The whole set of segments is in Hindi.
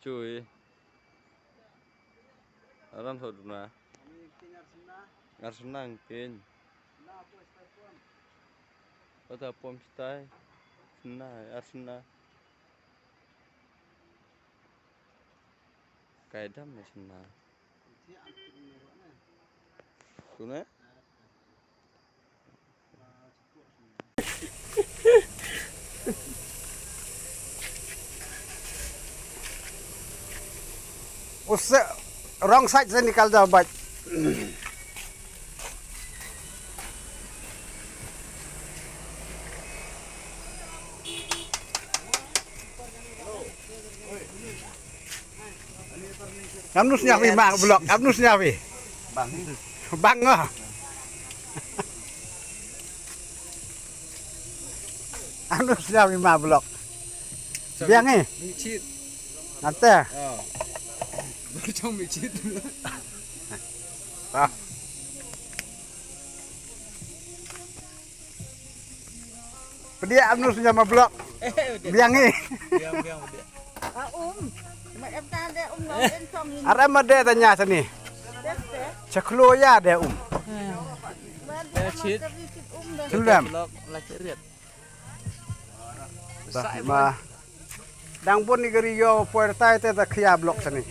Cuy. Alam satu na. Arsenal kin. Pada pom stay. Arsenal. Kaidam Arsenal. Tuna? उससे रॉन्ग साइड से निकल जाओ bike. Abnusnya wi mak blok, abnusnya wi. Bang. Bang ah. Abnusnya wi mak blok. Biang eh. Micit. Nanti. Oh. Trong micit. Ah. Pedia abnusnya mak blok. Biang eh. Biang dia. Mà em ta đây nó lên xong nhìn Ada made tanya sini. test test. Ceklo ya deh Dia cheat. Đây. Sulam. Là chữ riệt. Ma. Dang pun ni geri yo puerta itu tak khia blok sini.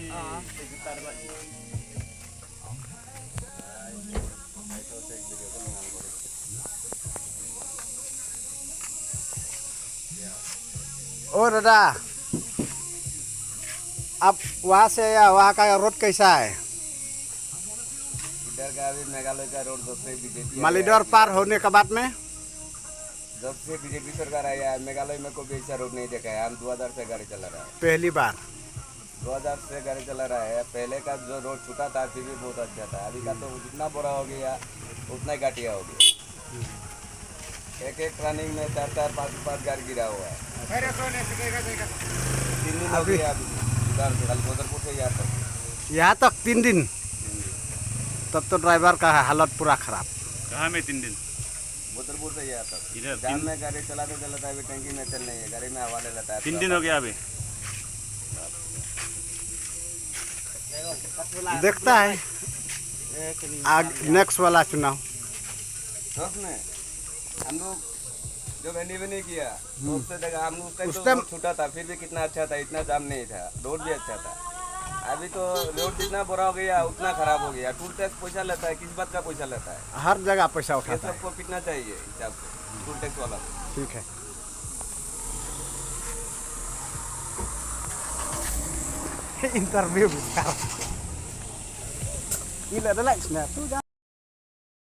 Oh दादा, अब वहाँ से या वहाँ का रोड कैसा है? इधर का अभी मेघालय का रोड जब से बीजेपी मालीडोर पार होने के बाद में जब से बीजेपी सरकार आई है मेघालय में कोई ऐसा रोड नहीं देखा है। हम 2000 से गाड़ी चला रहा है। पहली बार 2000 से गाड़ी चला रहा है। पहले का जो रोड छूटा था फिर भी बहुत अच्छा था। अभी का तो जितना बड़ा हो गया उतना ही घटिया हो गया। एक एक टर्निंग में 4-4 5-5 गाड़ी गिरा हुआ है। 3 दिन हो गया अभी इधर से खाली बोदरपुर से यहाँ तक 3 दिन। तब तो ड्राइवर का हालत पूरा खराब। कहाँ में 3 दिन? बोदरपुर से यहाँ तक इधर जाम में गाड़ी चलाते चलाते अभी टंकी में चल नहीं है। गाड़ी में हवा ले लेता है। 3 दिन हो गया अभी। देखता है नेक्स्ट वाला चुनाव। सच में हम लोग जो वेंडी किया तो उससे देखा हम लोग उस तो टाइम छूटा था फिर भी कितना अच्छा था। इतना जाम नहीं था। रोड भी अच्छा था। अभी तो रोड जितना बड़ा हो गया उतना खराब हो गया। टूल टैक्स पैसा लेता है। किस बात का पैसा लेता है? हर जगह पैसा ये उठाता है। सबको कितना चाहिए हिसाब से टूल टैक्स वाला। ठीक है। इंटरव्यू भी। Gila, relax, nah.